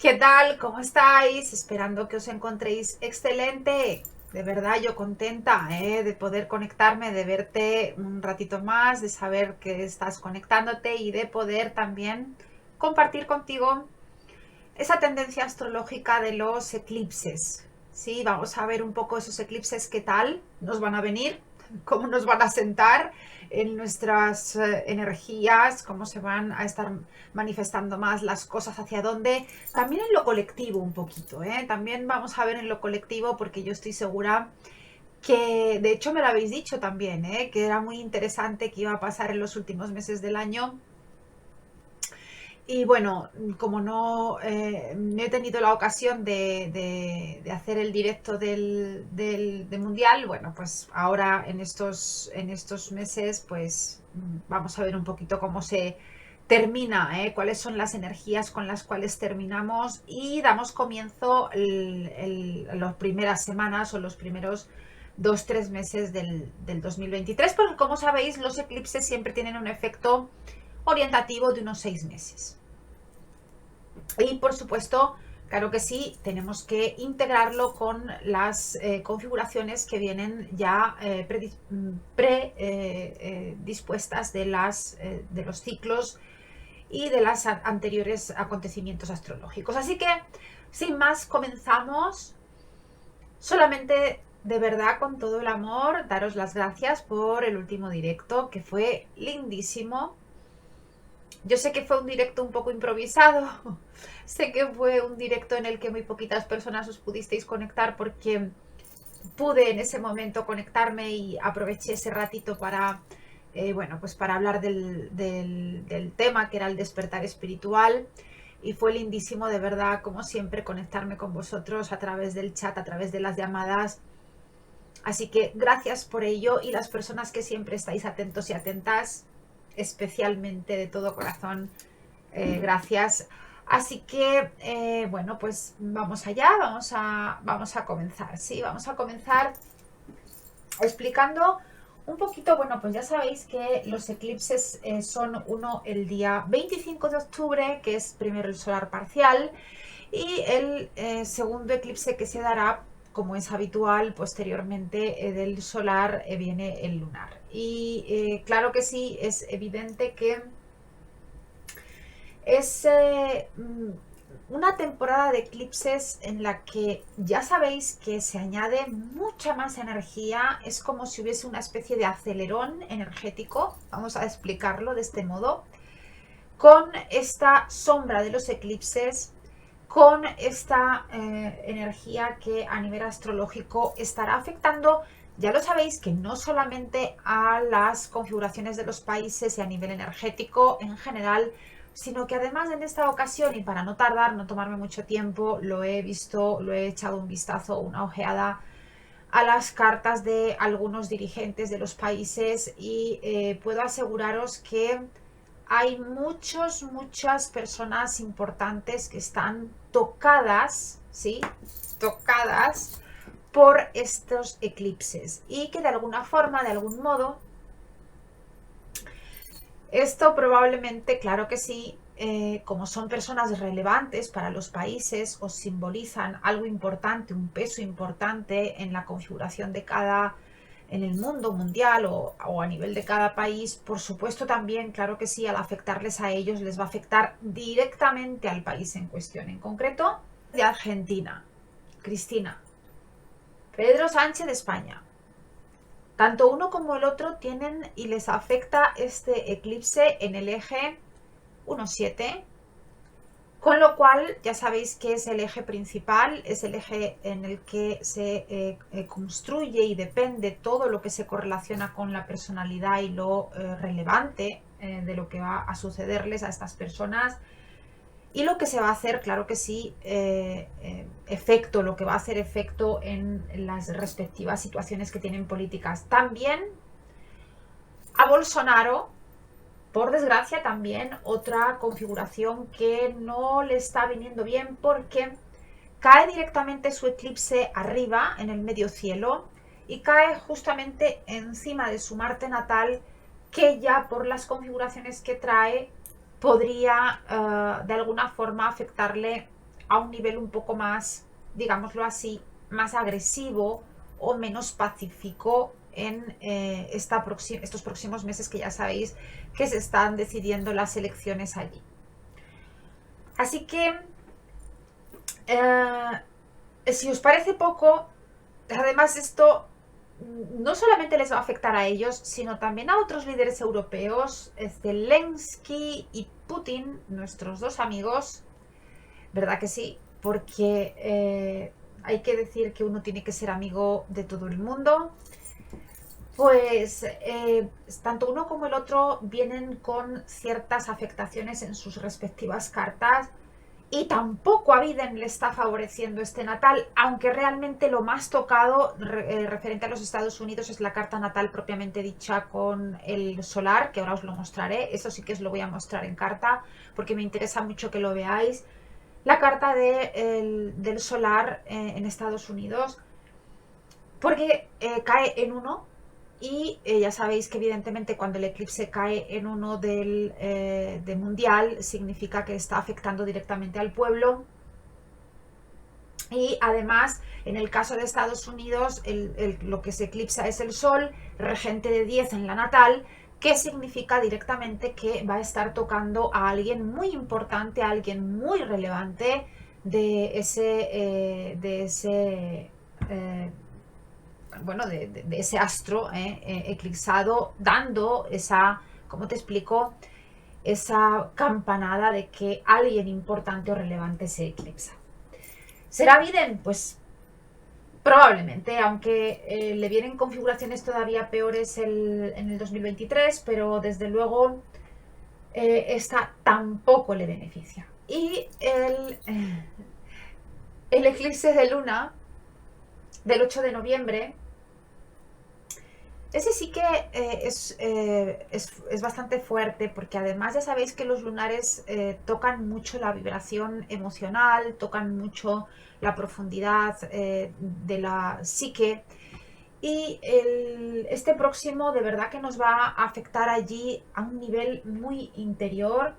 ¿Qué tal? ¿Cómo estáis? Esperando que os encontréis excelente. De verdad, yo contenta, de poder conectarme, de verte un ratito más, de saber que estás conectándote y de poder también compartir contigo esa tendencia astrológica de los eclipses. Sí, vamos a ver un poco esos eclipses, qué tal nos van a venir, cómo nos van a sentar en nuestras energías, cómo se van a estar manifestando más las cosas, hacia dónde. También en lo colectivo un poquito, ¿eh? También vamos a ver en lo colectivo porque yo estoy segura que, de hecho me lo habéis dicho también, que era muy interesante que iba a pasar en los últimos meses del año. Y bueno, como no he tenido la ocasión de hacer el directo del Mundial, bueno, pues ahora en estos meses, pues vamos a ver un poquito cómo se termina, cuáles son las energías con las cuales terminamos y damos comienzo las primeras semanas o los primeros 2, 3 meses del 2023, porque como sabéis, los eclipses siempre tienen un efecto orientativo de unos 6 meses. Y por supuesto, claro que sí, tenemos que integrarlo con las configuraciones que vienen ya predispuestas de los ciclos y de los anteriores acontecimientos astrológicos. Así que, sin más, comenzamos. Solamente, de verdad, con todo el amor, daros las gracias por el último directo, que fue lindísimo. Yo sé que fue un directo un poco improvisado, sé que fue un directo en el que muy poquitas personas os pudisteis conectar porque pude en ese momento conectarme y aproveché ese ratito para, bueno, pues para hablar del tema que era el despertar espiritual. Y fue lindísimo, de verdad, como siempre, conectarme con vosotros a través del chat, a través de las llamadas. Así que gracias por ello, y las personas que siempre estáis atentos y atentas, especialmente de todo corazón, gracias. Así que, bueno, pues vamos allá, vamos a comenzar, ¿sí? Vamos a comenzar explicando un poquito. Bueno, pues ya sabéis que los eclipses son uno el día 25 de octubre, que es primero el solar parcial, y el segundo eclipse que se dará, como es habitual, posteriormente del solar viene el lunar. Y claro que sí, es evidente que es una temporada de eclipses en la que ya sabéis que se añade mucha más energía. Es como si hubiese una especie de acelerón energético, vamos a explicarlo de este modo, con esta sombra de los eclipses, con esta energía que a nivel astrológico estará afectando, ya lo sabéis, que no solamente a las configuraciones de los países y a nivel energético en general, sino que además en esta ocasión, y para no tardar, no tomarme mucho tiempo, lo he visto, lo he echado un vistazo, una ojeada a las cartas de algunos dirigentes de los países, y puedo aseguraros que hay muchas personas importantes que están tocadas, ¿sí? Tocadas por estos eclipses, y que de alguna forma, de algún modo, esto probablemente, claro que sí, como son personas relevantes para los países, os simbolizan algo importante, un peso importante en la configuración de cada, en el mundo mundial o a nivel de cada país. Por supuesto también, claro que sí, al afectarles a ellos, les va a afectar directamente al país en cuestión. En concreto, de Argentina, Cristina, Pedro Sánchez de España. Tanto uno como el otro tienen y les afecta este eclipse en el eje 1,7, con lo cual ya sabéis que es el eje principal, es el eje en el que se construye y depende todo lo que se correlaciona con la personalidad y lo relevante de lo que va a sucederles a estas personas, y lo que se va a hacer, claro que sí, efecto, lo que va a hacer efecto en las respectivas situaciones que tienen políticas. También a Bolsonaro, por desgracia, también otra configuración que no le está viniendo bien, porque cae directamente su eclipse arriba en el medio cielo y cae justamente encima de su Marte natal, que ya por las configuraciones que trae podría de alguna forma afectarle a un nivel un poco más, digámoslo así, más agresivo o menos pacífico en estos próximos meses, que ya sabéis que se están decidiendo las elecciones allí. Así que, si os parece poco, además esto no solamente les va a afectar a ellos, sino también a otros líderes europeos, Zelensky y Putin, nuestros dos amigos, ¿verdad que sí? Porque hay que decir que uno tiene que ser amigo de todo el mundo. Pues tanto uno como el otro vienen con ciertas afectaciones en sus respectivas cartas, y tampoco a Biden le está favoreciendo este natal, aunque realmente lo más tocado referente a los Estados Unidos es la carta natal propiamente dicha con el solar, que ahora os lo mostraré. Eso sí que os lo voy a mostrar en carta porque me interesa mucho que lo veáis. La carta del solar en Estados Unidos, porque cae en uno, y ya sabéis que evidentemente cuando el eclipse cae en uno de mundial significa que está afectando directamente al pueblo. Y además, en el caso de Estados Unidos, lo que se eclipsa es el Sol, regente de 10 en la natal, que significa directamente que va a estar tocando a alguien muy importante, a alguien muy relevante de ese astro eclipsado, dando esa, ¿cómo te explico? Esa campanada de que alguien importante o relevante se eclipsa. ¿Será Biden? Pues probablemente, aunque le vienen configuraciones todavía peores en el 2023, pero desde luego esta tampoco le beneficia. Y el eclipse de luna del 8 de noviembre, ese sí que es bastante fuerte, porque además ya sabéis que los lunares tocan mucho la vibración emocional, tocan mucho la profundidad de la psique, y este próximo de verdad que nos va a afectar allí a un nivel muy interior,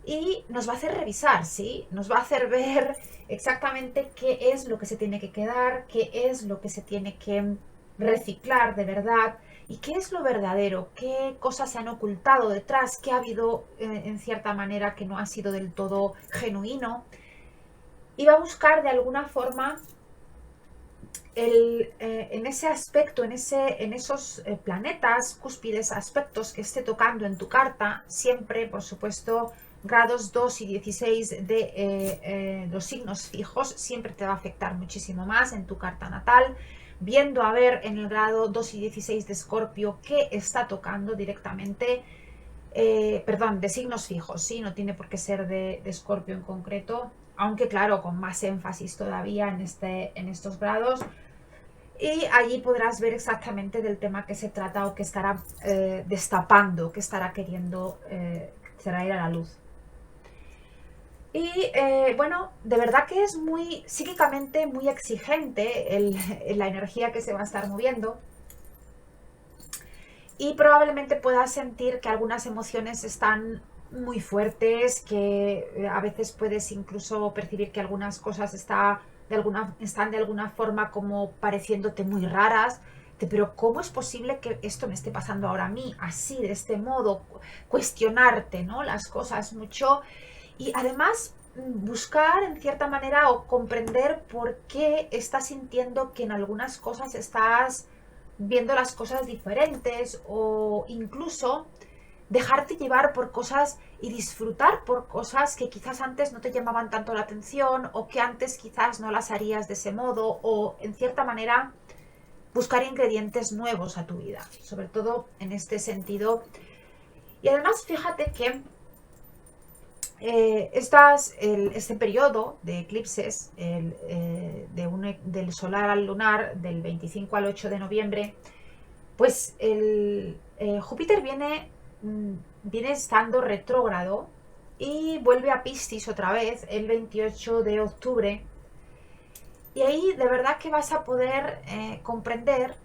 y nos va a hacer revisar, ¿sí? Nos va a hacer ver exactamente qué es lo que se tiene que quedar, qué es lo que se tiene que reciclar de verdad, y qué es lo verdadero, qué cosas se han ocultado detrás, qué ha habido en cierta manera que no ha sido del todo genuino. Y va a buscar de alguna forma en ese aspecto, en esos planetas, cúspides, aspectos que esté tocando en tu carta, siempre, por supuesto, grados 2 y 16 de los signos fijos, siempre te va a afectar muchísimo más en tu carta natal, viendo a ver en el grado 2 y 16 de Escorpio qué está tocando directamente, perdón, de signos fijos, ¿sí? No tiene por qué ser de Escorpio en concreto, aunque claro, con más énfasis todavía en estos grados. Y allí podrás ver exactamente del tema que se trata, o que estará destapando, que estará queriendo traer a la luz. Y bueno, de verdad que es muy psíquicamente muy exigente la energía que se va a estar moviendo. Y probablemente puedas sentir que algunas emociones están muy fuertes, que a veces puedes incluso percibir que algunas cosas están de alguna forma como pareciéndote muy raras. Pero ¿cómo es posible que esto me esté pasando ahora a mí? Así, de este modo, cuestionarte, ¿no?, las cosas mucho. Y además buscar en cierta manera o comprender por qué estás sintiendo que en algunas cosas estás viendo las cosas diferentes, o incluso dejarte llevar por cosas y disfrutar por cosas que quizás antes no te llamaban tanto la atención, o que antes quizás no las harías de ese modo, o en cierta manera buscar ingredientes nuevos a tu vida, sobre todo en este sentido. Y además fíjate que este periodo de eclipses, del solar al lunar, del 25 al 8 de noviembre, pues Júpiter viene estando retrógrado y vuelve a Piscis otra vez el 28 de octubre. Y ahí de verdad que vas a poder comprender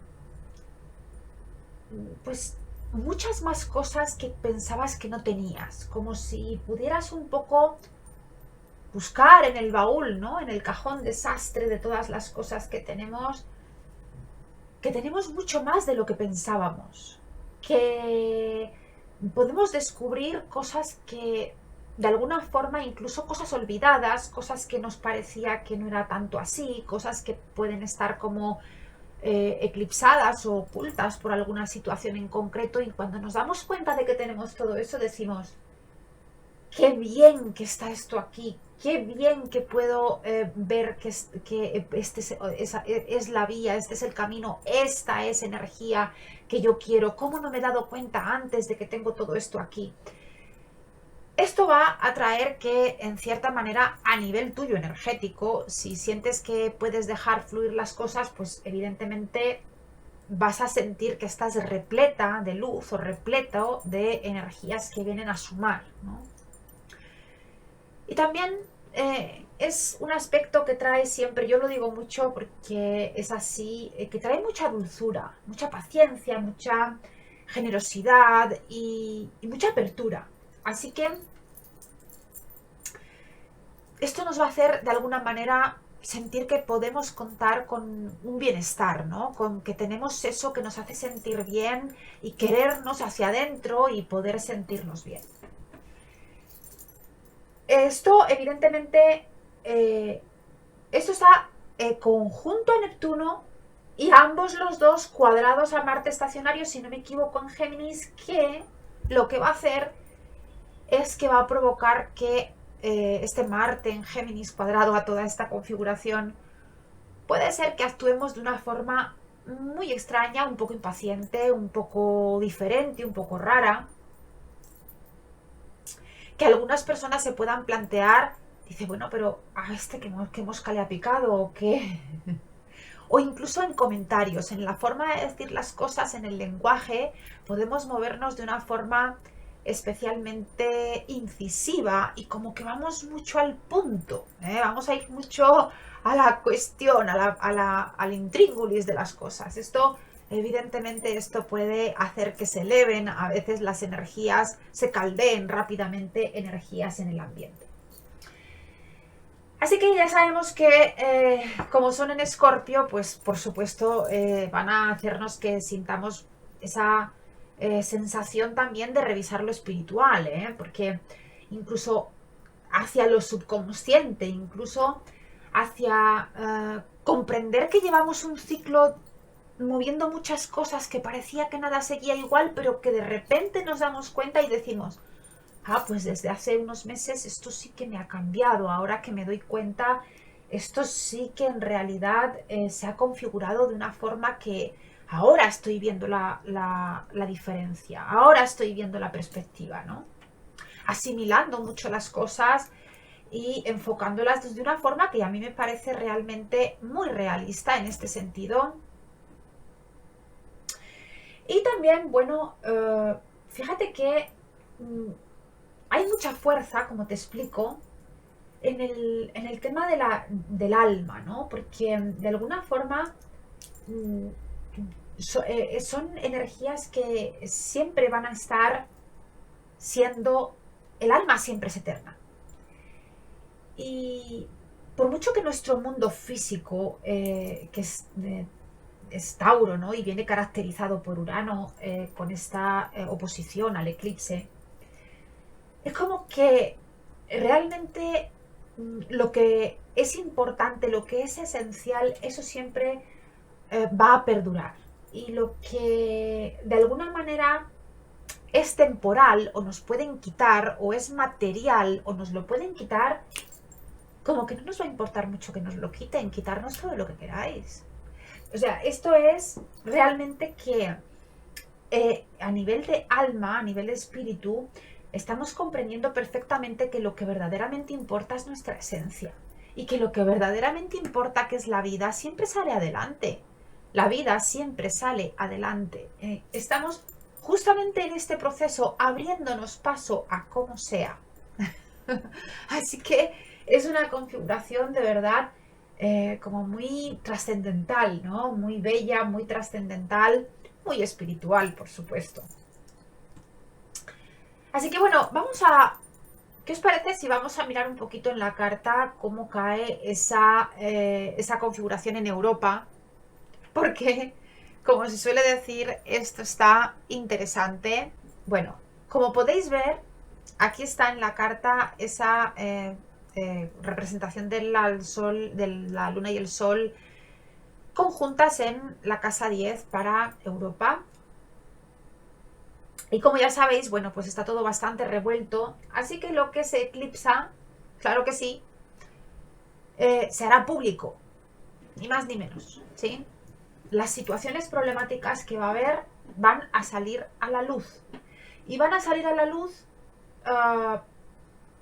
pues muchas más cosas que pensabas que no tenías, como si pudieras un poco buscar en el baúl, ¿no? En el cajón desastre de todas las cosas que tenemos mucho más de lo que pensábamos, que podemos descubrir cosas que de alguna forma, incluso cosas olvidadas, cosas que nos parecía que no era tanto así, cosas que pueden estar como eclipsadas o ocultas por alguna situación en concreto, y cuando nos damos cuenta de que tenemos todo eso decimos, qué bien que está esto aquí, qué bien que puedo ver que este es la vía, este es el camino, esta es energía que yo quiero, cómo no me he dado cuenta antes de que tengo todo esto aquí. Esto va a traer que, en cierta manera, a nivel tuyo energético, si sientes que puedes dejar fluir las cosas, pues evidentemente vas a sentir que estás repleta de luz o repleto de energías que vienen a sumar, ¿no? Y también es un aspecto que trae siempre, yo lo digo mucho porque es así, que trae mucha dulzura, mucha paciencia, mucha generosidad y mucha apertura. Así que esto nos va a hacer de alguna manera sentir que podemos contar con un bienestar, ¿no? Con que tenemos eso que nos hace sentir bien y querernos hacia adentro y poder sentirnos bien. Esto, evidentemente, esto está conjunto a Neptuno y ambos los dos cuadrados a Marte estacionario, si no me equivoco, en Géminis, que lo que va a hacer es que va a provocar que este Marte en Géminis cuadrado a toda esta configuración puede ser que actuemos de una forma muy extraña, un poco impaciente, un poco diferente, un poco rara, que algunas personas se puedan plantear, dice, bueno, pero a este qué mosca le ha picado o qué. O incluso en comentarios, en la forma de decir las cosas, en el lenguaje, podemos movernos de una forma especialmente incisiva y como que vamos mucho al punto, ¿eh? Vamos a ir mucho a la cuestión, al intríngulis de las cosas. Esto, evidentemente, esto puede hacer que se eleven a veces las energías, se caldeen rápidamente energías en el ambiente. Así que ya sabemos que como son en Escorpio, pues por supuesto van a hacernos que sintamos esa sensación también de revisar lo espiritual, porque incluso hacia lo subconsciente, incluso hacia comprender que llevamos un ciclo moviendo muchas cosas que parecía que nada seguía igual, pero que de repente nos damos cuenta y decimos, pues desde hace unos meses esto sí que me ha cambiado, ahora que me doy cuenta, esto sí que en realidad se ha configurado de una forma que ahora estoy viendo la diferencia, ahora estoy viendo la perspectiva, ¿no? Asimilando mucho las cosas y enfocándolas desde una forma que a mí me parece realmente muy realista en este sentido. Y también, bueno, fíjate que hay mucha fuerza, como te explico, en el tema del alma, ¿no? Porque de alguna forma mm, son energías que siempre van a estar siendo, el alma siempre es eterna. Y por mucho que nuestro mundo físico, que es Tauro, ¿no? Y viene caracterizado por Urano con esta oposición al eclipse, es como que realmente lo que es importante, lo que es esencial, eso siempre va a perdurar. Y lo que de alguna manera es temporal o nos pueden quitar o es material o nos lo pueden quitar, como que no nos va a importar mucho que nos lo quiten, quitarnos todo lo que queráis. O sea, esto es realmente que a nivel de alma, a nivel de espíritu, estamos comprendiendo perfectamente que lo que verdaderamente importa es nuestra esencia y que lo que verdaderamente importa, que es la vida, siempre sale adelante. La vida siempre sale adelante. Estamos justamente en este proceso abriéndonos paso a como sea. Así que es una configuración de verdad como muy trascendental, ¿no? Muy bella, muy trascendental, muy espiritual, por supuesto. Así que bueno, vamos a... ¿Qué os parece si vamos a mirar un poquito en la carta cómo cae esa configuración en Europa? Porque, como se suele decir, esto está interesante. Bueno, como podéis ver, aquí está en la carta esa representación del sol, de la luna y el sol conjuntas en la casa 10 para Europa. Y como ya sabéis, bueno, pues está todo bastante revuelto. Así que lo que se eclipsa, claro que sí, se hará público. Ni más ni menos, ¿sí? Las situaciones problemáticas que va a haber van a salir a la luz. Y van a salir a la luz,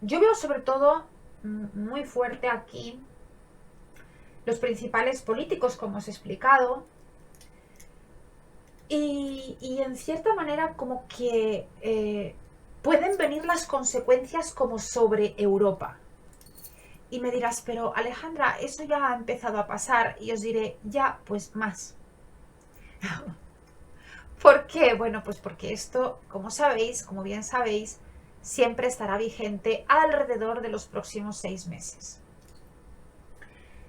yo veo sobre todo muy fuerte aquí los principales políticos, como os he explicado, y en cierta manera como que pueden venir las consecuencias como sobre Europa. Y me dirás, pero Alejandra, eso ya ha empezado a pasar. Y os diré, ya, pues más. ¿Por qué? Bueno, pues porque esto, como sabéis, como bien sabéis, siempre estará vigente alrededor de los próximos 6 meses.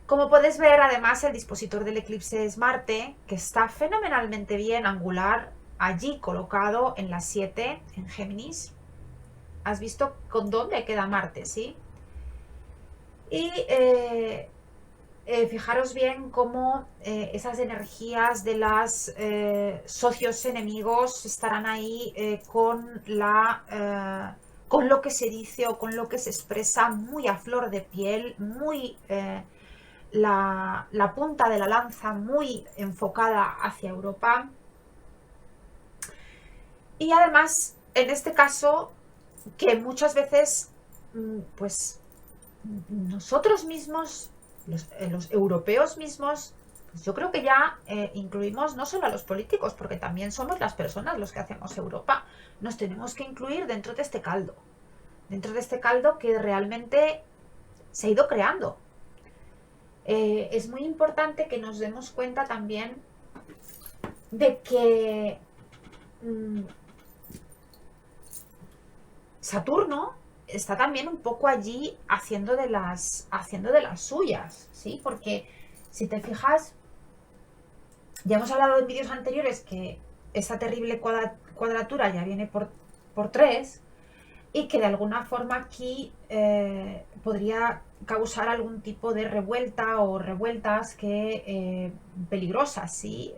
Como podéis ver, además, el dispositor del eclipse es Marte, que está fenomenalmente bien angular, allí colocado en las 7, en Géminis. ¿Has visto con dónde queda Marte, sí? Y fijaros bien cómo esas energías de los socios enemigos estarán ahí con lo que se dice o con lo que se expresa muy a flor de piel, muy la punta de la lanza muy enfocada hacia Europa. Y además, en este caso, que muchas veces, pues, nosotros mismos, los europeos mismos, pues yo creo que ya incluimos no solo a los políticos, porque también somos las personas los que hacemos Europa. Nos tenemos que incluir dentro de este caldo que realmente se ha ido creando. Es muy importante que nos demos cuenta también de que Saturno está también un poco allí haciendo de las suyas, ¿sí? Porque si te fijas, ya hemos hablado en vídeos anteriores que esa terrible cuadratura ya viene por 3 y que de alguna forma aquí podría causar algún tipo de revuelta o revueltas peligrosas, ¿sí?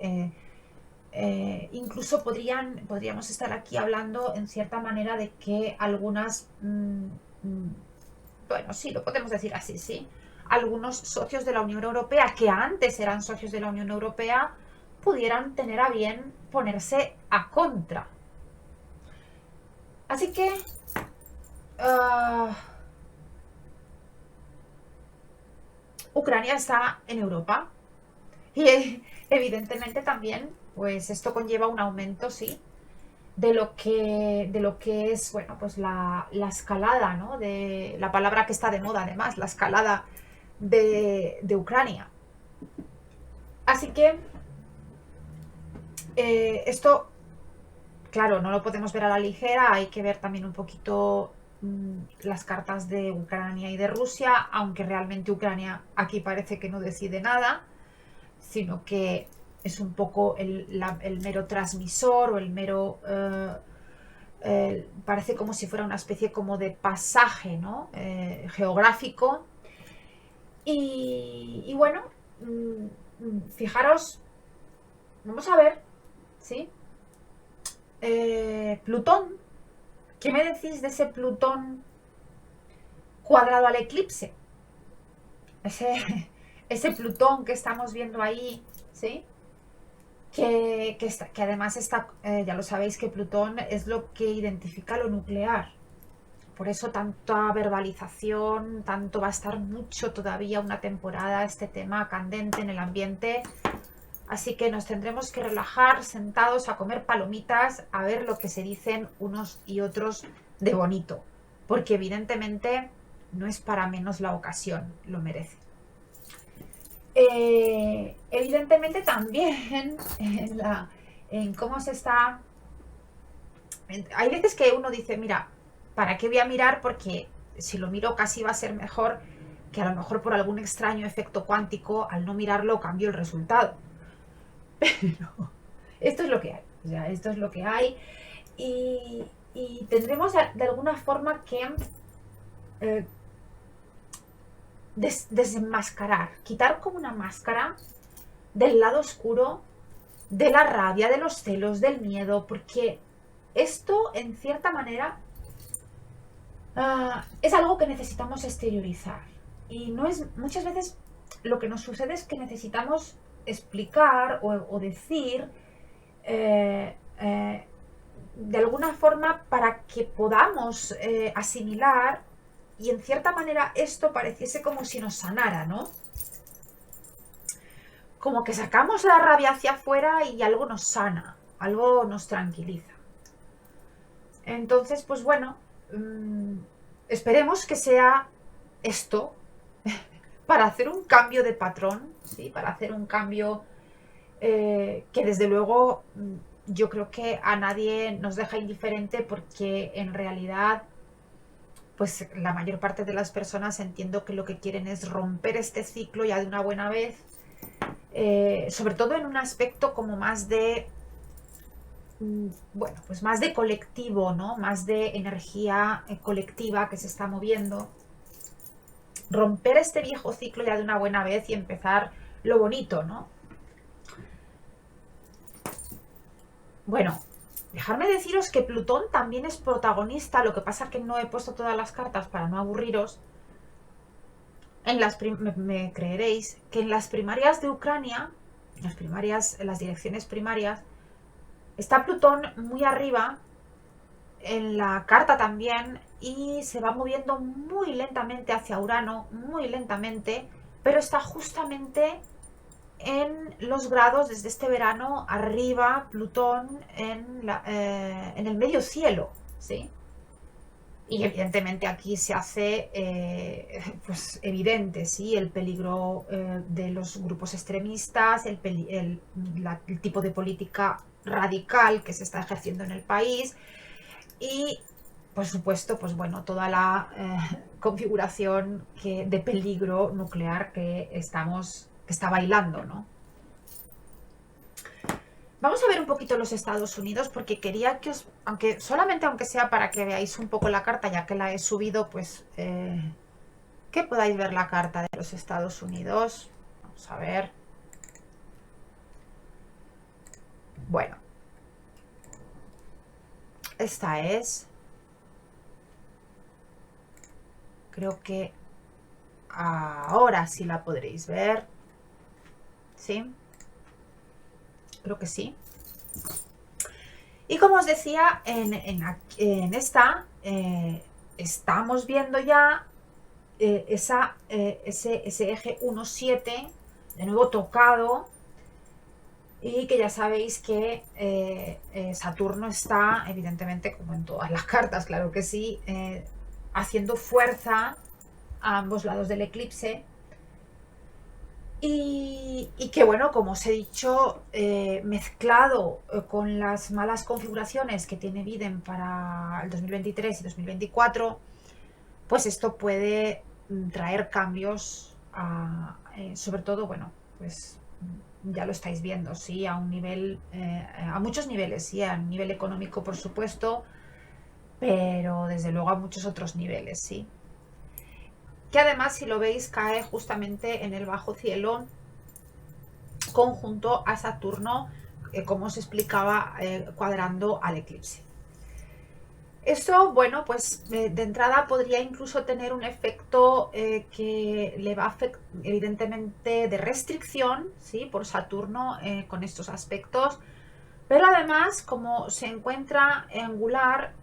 Incluso podríamos estar aquí hablando en cierta manera de que algunas, bueno, sí, lo podemos decir así, sí, algunos socios de la Unión Europea, que antes eran socios de la Unión Europea, pudieran tener a bien ponerse a contra. Así que Ucrania está en Europa y evidentemente también pues esto conlleva un aumento, sí, de lo que es, bueno, pues la escalada, ¿no? De la palabra que está de moda, además, la escalada de Ucrania. Así que esto, claro, no lo podemos ver a la ligera, hay que ver también un poquito las cartas de Ucrania y de Rusia, aunque realmente Ucrania aquí parece que no decide nada, sino que es un poco el mero transmisor o el mero... parece como si fuera una especie como de pasaje, ¿no? Geográfico. Y bueno, fijaros, vamos a ver, ¿sí? Plutón, ¿qué me decís de ese Plutón cuadrado al eclipse? Ese Plutón que estamos viendo ahí, ¿sí? Que además está, ya lo sabéis que Plutón es lo que identifica lo nuclear. Por eso tanta verbalización, tanto va a estar mucho todavía una temporada este tema candente en el ambiente. Así que nos tendremos que relajar sentados a comer palomitas, a ver lo que se dicen unos y otros de bonito. Porque evidentemente no es para menos la ocasión, lo merece. Evidentemente también en cómo se está... Hay veces que uno dice, mira, ¿para qué voy a mirar? Porque si lo miro casi va a ser mejor que a lo mejor por algún extraño efecto cuántico, al no mirarlo cambio el resultado. Pero esto es lo que hay, o sea, esto es lo que hay y tendremos de alguna forma que eh, desenmascarar, quitar como una máscara del lado oscuro, de la rabia, de los celos, del miedo, porque esto en cierta manera es algo que necesitamos exteriorizar. Y no es, muchas veces lo que nos sucede es que necesitamos explicar o decir eh, eh, de alguna forma para que podamos asimilar y en cierta manera esto pareciese como si nos sanara, ¿no? Como que sacamos la rabia hacia afuera y algo nos sana, algo nos tranquiliza. Entonces, pues bueno, esperemos que sea esto para hacer un cambio de patrón, ¿sí? Para hacer un cambio que desde luego yo creo que a nadie nos deja indiferente porque en realidad pues la mayor parte de las personas entiendo que lo que quieren es romper este ciclo ya de una buena vez, sobre todo en un aspecto como más de bueno, pues más de colectivo, ¿no? Más de energía colectiva que se está moviendo. Romper este viejo ciclo ya de una buena vez y empezar lo bonito, ¿no? Bueno, dejadme deciros que Plutón también es protagonista, lo que pasa que no he puesto todas las cartas para no aburriros. Me creeréis que en las primarias de Ucrania, en las direcciones primarias, está Plutón muy arriba, en la carta también, y se va moviendo muy lentamente hacia Urano, muy lentamente, pero está justamente en los grados desde este verano arriba Plutón en el medio cielo, ¿sí? Y evidentemente aquí se hace pues evidente, ¿sí? El peligro de los grupos extremistas, el tipo de política radical que se está ejerciendo en el país y, por supuesto, pues bueno, toda la configuración de peligro nuclear que está bailando, ¿no? Vamos a ver un poquito los Estados Unidos porque quería que os, aunque sea para que veáis un poco la carta, ya que la he subido, pues que podáis ver la carta de los Estados Unidos. Vamos a ver. Bueno, esta es. Creo que ahora sí la podréis ver. ¿Sí? Creo que sí. Y como os decía, en esta estamos viendo ya ese eje 1,7 de nuevo tocado y que ya sabéis que Saturno está, evidentemente, como en todas las cartas, claro que sí, haciendo fuerza a ambos lados del eclipse. Y que bueno, como os he dicho, mezclado con las malas configuraciones que tiene Biden para el 2023 y 2024, pues esto puede traer cambios sobre todo, bueno, pues ya lo estáis viendo, sí, a un nivel, a muchos niveles, sí, a nivel económico, por supuesto, pero desde luego a muchos otros niveles, sí. Que además, si lo veis, cae justamente en el bajo cielo conjunto a Saturno, como os explicaba, cuadrando al eclipse. Esto, bueno, pues de entrada podría incluso tener un efecto que le va a afectar, evidentemente, de restricción, ¿sí? Por Saturno con estos aspectos, pero además, como se encuentra angular,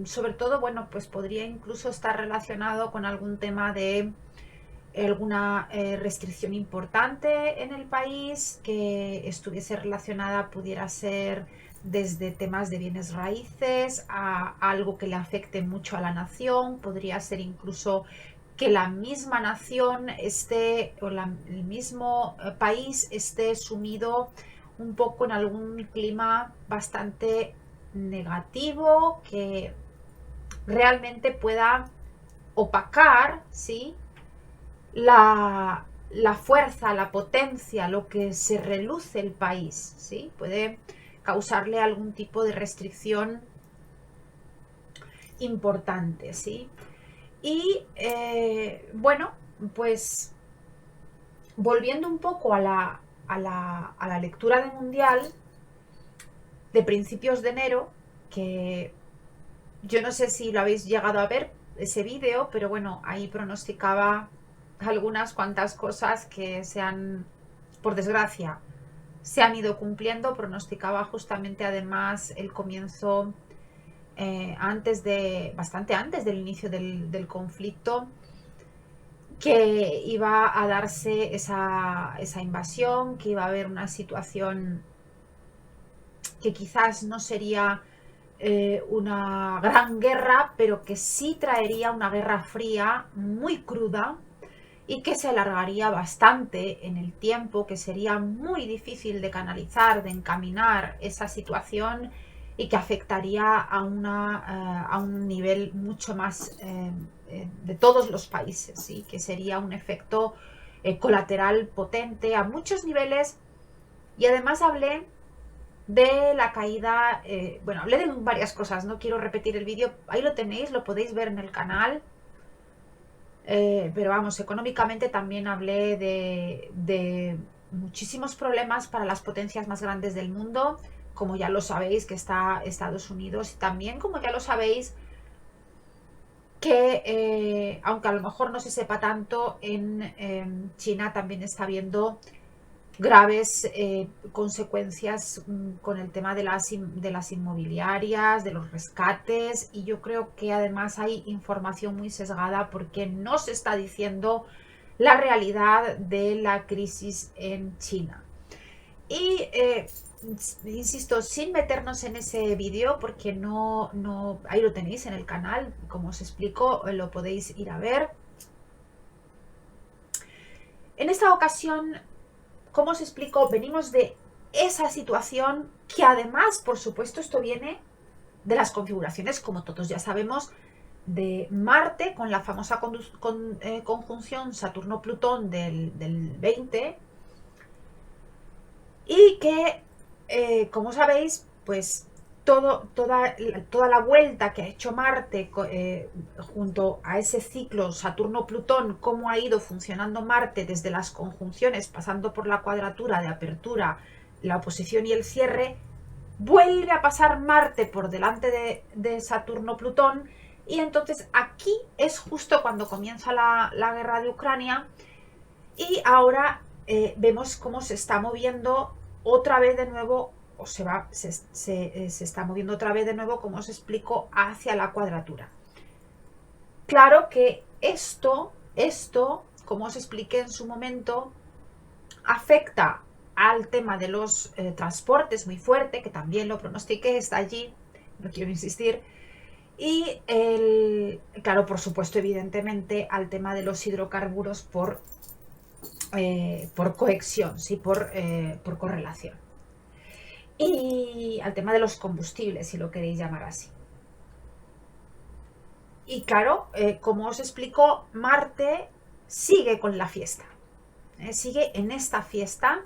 sobre todo, bueno, pues podría incluso estar relacionado con algún tema de alguna restricción importante en el país que estuviese relacionada, pudiera ser desde temas de bienes raíces a algo que le afecte mucho a la nación, podría ser incluso que la misma nación esté o el mismo país esté sumido un poco en algún clima bastante negativo que realmente pueda opacar, ¿sí? La fuerza, la potencia, lo que se reluce el país, ¿sí? Puede causarle algún tipo de restricción importante, ¿sí? Y bueno, pues volviendo un poco a la lectura de Mundial de principios de enero, que yo no sé si lo habéis llegado a ver, ese vídeo, pero bueno, ahí pronosticaba algunas cuantas cosas que se han, por desgracia, se han ido cumpliendo. Pronosticaba justamente además el comienzo, bastante antes del inicio del conflicto, que iba a darse esa invasión, que iba a haber una situación que quizás no sería una gran guerra, pero que sí traería una guerra fría muy cruda y que se alargaría bastante en el tiempo, que sería muy difícil de canalizar, de encaminar esa situación y que afectaría a un nivel mucho más de todos los países, ¿sí? Que sería un efecto colateral potente a muchos niveles. Y además hablé de la caída, bueno, hablé de varias cosas, no quiero repetir el vídeo, ahí lo tenéis, lo podéis ver en el canal, pero vamos, económicamente también hablé de muchísimos problemas para las potencias más grandes del mundo, como ya lo sabéis que está Estados Unidos, y también como ya lo sabéis que, aunque a lo mejor no se sepa tanto, en China también está habiendo graves consecuencias con el tema de las inmobiliarias, de los rescates, y yo creo que además hay información muy sesgada porque no se está diciendo la realidad de la crisis en China. Y insisto, sin meternos en ese vídeo, porque ahí lo tenéis en el canal, como os explico, lo podéis ir a ver. En esta ocasión, ¿cómo os explico? Venimos de esa situación que además, por supuesto, esto viene de las configuraciones, como todos ya sabemos, de Marte con la famosa conjunción Saturno-Plutón del 20 y que, como sabéis, pues toda la vuelta que ha hecho Marte junto a ese ciclo Saturno-Plutón, cómo ha ido funcionando Marte desde las conjunciones, pasando por la cuadratura de apertura, la oposición y el cierre, vuelve a pasar Marte por delante de Saturno-Plutón, y entonces aquí es justo cuando comienza la guerra de Ucrania, y ahora vemos cómo se está moviendo otra vez de nuevo, o se está moviendo otra vez de nuevo, como os explico, hacia la cuadratura. Claro que esto, como os expliqué en su momento, afecta al tema de los transportes muy fuerte, que también lo pronostiqué, está allí, no quiero insistir. Y claro, por supuesto, evidentemente, al tema de los hidrocarburos por cohesión, sí, por correlación. Y al tema de los combustibles, si lo queréis llamar así. Y claro, como os explico, Marte sigue con la fiesta. Sigue en esta fiesta.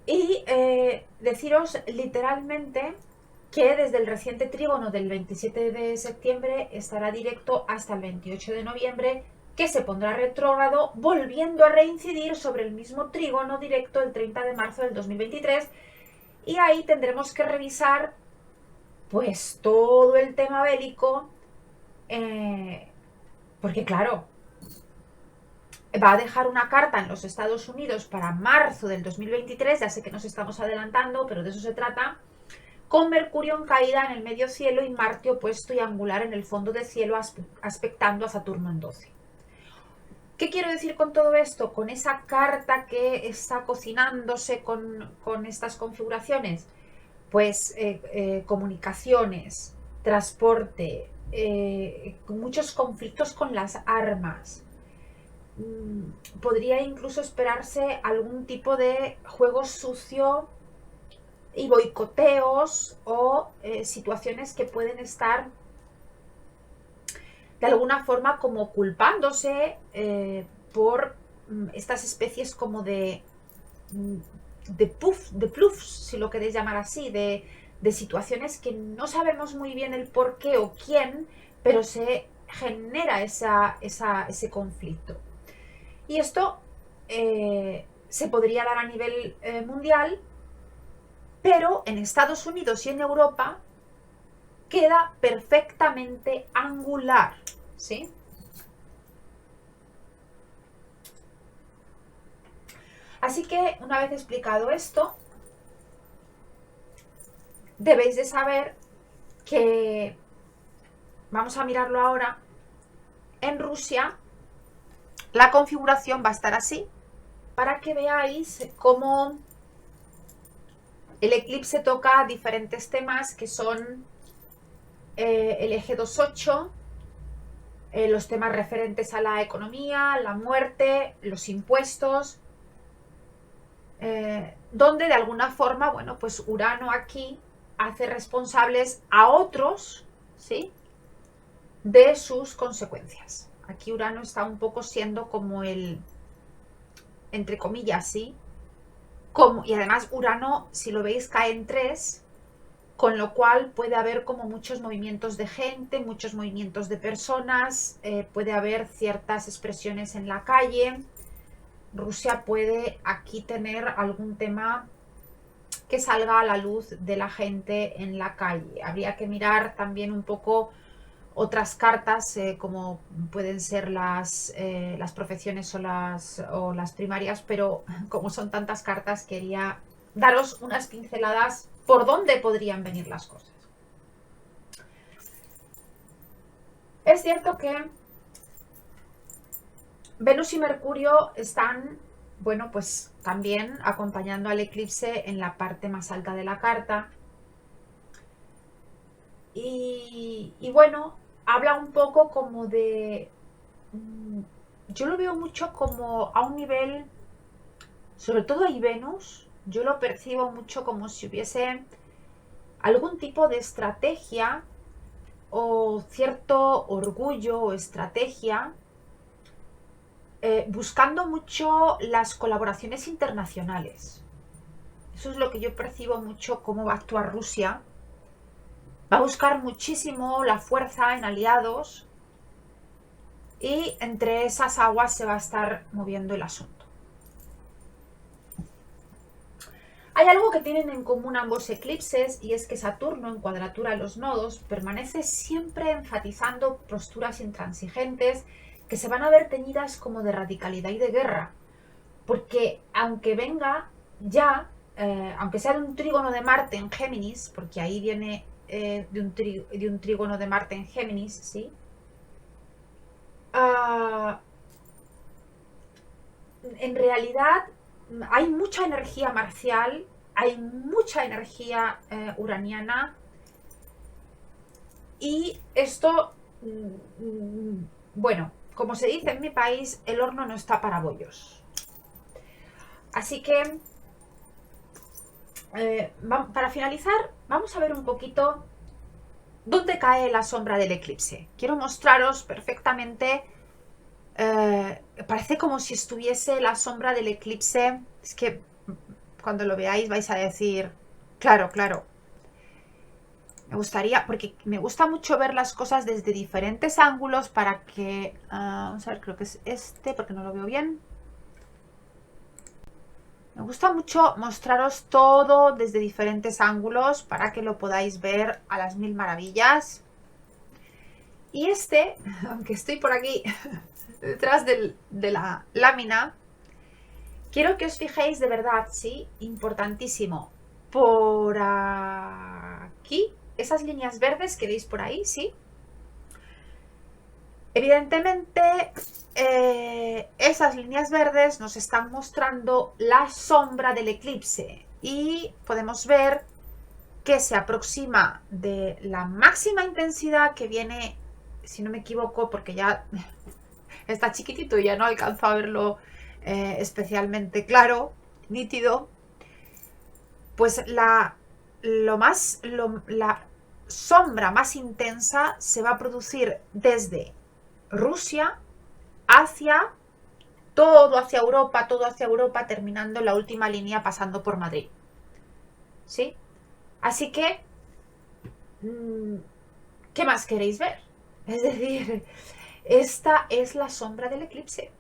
Y deciros literalmente que desde el reciente trígono del 27 de septiembre estará directo hasta el 28 de noviembre, que se pondrá retrógrado, volviendo a reincidir sobre el mismo trígono directo el 30 de marzo del 2023, y ahí tendremos que revisar pues todo el tema bélico, porque claro, va a dejar una carta en los Estados Unidos para marzo del 2023, ya sé que nos estamos adelantando, pero de eso se trata, con Mercurio en caída en el medio cielo y Marte opuesto y angular en el fondo del cielo, aspectando a Saturno en 12. ¿Qué quiero decir con todo esto? Con esa carta que está cocinándose con estas configuraciones, pues comunicaciones, transporte, muchos conflictos con las armas. Podría incluso esperarse algún tipo de juego sucio y boicoteos o situaciones que pueden estar de alguna forma como culpándose por estas especies como de pluffs, si lo queréis llamar así, de situaciones que no sabemos muy bien el por qué o quién, pero se genera ese conflicto. Y esto se podría dar a nivel mundial, pero en Estados Unidos y en Europa queda perfectamente angular, ¿sí? Así que una vez explicado esto, debéis de saber que, vamos a mirarlo ahora, en Rusia la configuración va a estar así, para que veáis cómo el eclipse toca diferentes temas que son el eje 2.8, los temas referentes a la economía, la muerte, los impuestos, donde de alguna forma, bueno, pues Urano aquí hace responsables a otros, ¿sí?, de sus consecuencias. Aquí Urano está un poco siendo como el, entre comillas, ¿sí? Y además Urano, si lo veis, cae en 3, con lo cual puede haber como muchos movimientos de gente, muchos movimientos de personas, puede haber ciertas expresiones en la calle. Rusia puede aquí tener algún tema que salga a la luz de la gente en la calle. Habría que mirar también un poco otras cartas, como pueden ser las profesiones o las primarias, pero como son tantas cartas, quería daros unas pinceladas por dónde podrían venir las cosas. Es cierto que Venus y Mercurio están, bueno, pues también acompañando al eclipse en la parte más alta de la carta. Y bueno, habla un poco como de... Yo lo veo mucho como a un nivel, sobre todo ahí Venus, yo lo percibo mucho como si hubiese algún tipo de estrategia o cierto orgullo o estrategia, buscando mucho las colaboraciones internacionales. Eso es lo que yo percibo mucho, cómo va a actuar Rusia. Va a buscar muchísimo la fuerza en aliados y entre esas aguas se va a estar moviendo el asunto. Hay algo que tienen en común ambos eclipses, y es que Saturno, en cuadratura a los nodos, permanece siempre enfatizando posturas intransigentes que se van a ver teñidas como de radicalidad y de guerra. Porque aunque venga ya, aunque sea de un trígono de Marte en Géminis, porque ahí viene de un trígono de Marte en Géminis, ¿sí? En realidad hay mucha energía marcial, hay mucha energía uraniana, y esto, bueno, como se dice en mi país, el horno no está para bollos. Así que, para finalizar, vamos a ver un poquito dónde cae la sombra del eclipse. Quiero mostraros perfectamente, parece como si estuviese la sombra del eclipse. Es que cuando lo veáis vais a decir, claro, claro. Me gustaría, porque me gusta mucho ver las cosas desde diferentes ángulos para que... vamos a ver, creo que es este, porque no lo veo bien. Me gusta mucho mostraros todo desde diferentes ángulos para que lo podáis ver a las mil maravillas. Y este, aunque estoy por aquí detrás de la lámina, quiero que os fijéis de verdad, sí, importantísimo. Por aquí, esas líneas verdes que veis por ahí, sí. Evidentemente, esas líneas verdes nos están mostrando la sombra del eclipse, y podemos ver que se aproxima de la máxima intensidad que viene, si no me equivoco, porque ya está chiquitito y ya no alcanzo a verlo especialmente claro, nítido, pues la sombra más intensa se va a producir desde Rusia hacia todo hacia Europa, terminando la última línea pasando por Madrid. ¿Sí? Así que, ¿qué más queréis ver? Es decir, esta es la sombra del eclipse.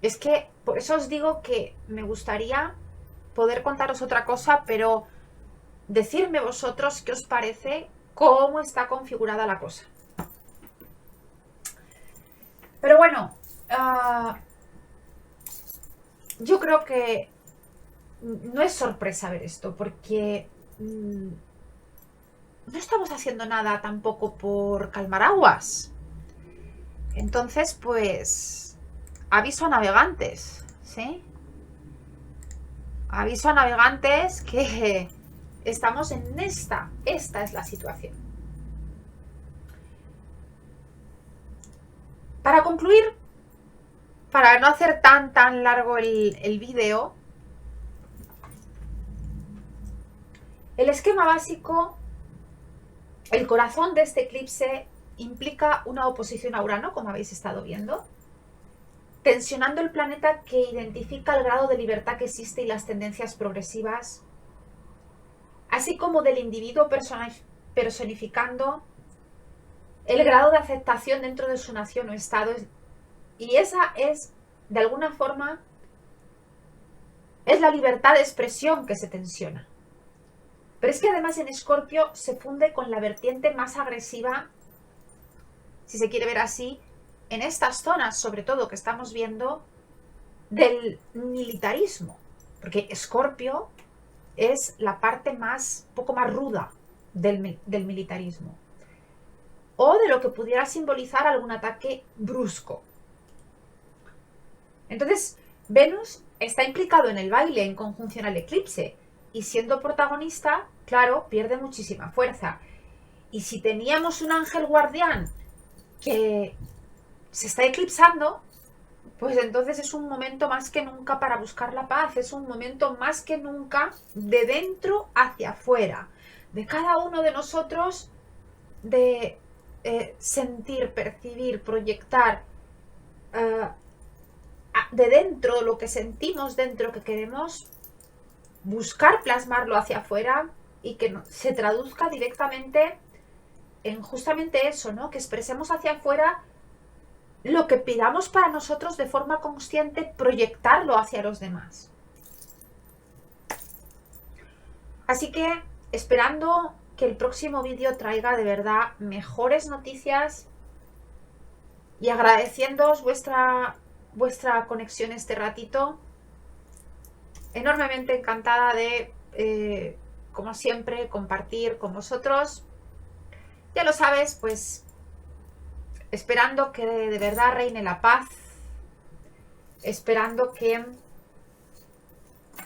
Es que por eso os digo que me gustaría poder contaros otra cosa, pero decirme vosotros qué os parece, cómo está configurada la cosa. Pero bueno, yo creo que no es sorpresa ver esto, porque no estamos haciendo nada tampoco por calmar aguas. Entonces, pues, aviso a navegantes, ¿sí? Aviso a navegantes que estamos en esta es la situación. Para concluir, para no hacer tan largo el vídeo, el esquema básico, el corazón de este eclipse implica una oposición a Urano, como habéis estado viendo, tensionando el planeta que identifica el grado de libertad que existe y las tendencias progresivas, así como del individuo personificando el grado de aceptación dentro de su nación o estado. Y esa es, de alguna forma, es la libertad de expresión que se tensiona. Pero es que además en Escorpio se funde con la vertiente más agresiva, si se quiere ver así, en estas zonas, sobre todo, que estamos viendo, del militarismo. Porque Escorpio es la parte poco más ruda del militarismo. O de lo que pudiera simbolizar algún ataque brusco. Entonces, Venus está implicado en el baile en conjunción al eclipse. Y siendo protagonista, claro, pierde muchísima fuerza. Y si teníamos un ángel guardián que se está eclipsando, pues entonces es un momento más que nunca para buscar la paz, es un momento más que nunca de dentro hacia afuera, de cada uno de nosotros, de sentir, percibir, proyectar de dentro lo que sentimos dentro, que queremos buscar plasmarlo hacia afuera y que se traduzca directamente en justamente eso, ¿no? Que expresemos hacia afuera lo que pidamos para nosotros de forma consciente, proyectarlo hacia los demás. Así que, esperando que el próximo vídeo traiga de verdad mejores noticias y agradeciéndoos vuestra conexión este ratito, enormemente encantada de, como siempre, compartir con vosotros. Ya lo sabes, pues esperando que de verdad reine la paz, esperando que...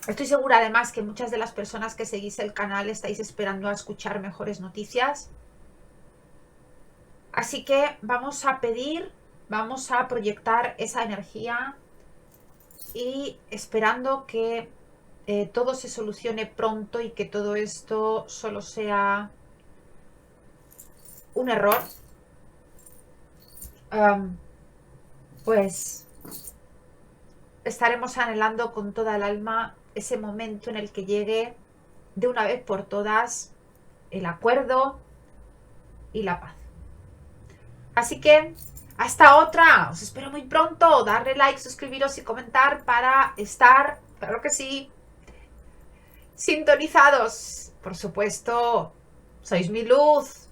Estoy segura además que muchas de las personas que seguís el canal estáis esperando a escuchar mejores noticias. Así que vamos a pedir, vamos a proyectar esa energía y esperando que todo se solucione pronto y que todo esto solo sea un error. Pues estaremos anhelando con toda el alma ese momento en el que llegue de una vez por todas el acuerdo y la paz. Así que hasta otra, os espero muy pronto. Darle like, suscribiros y comentar para estar, claro que sí, sintonizados. Por supuesto, sois mi luz.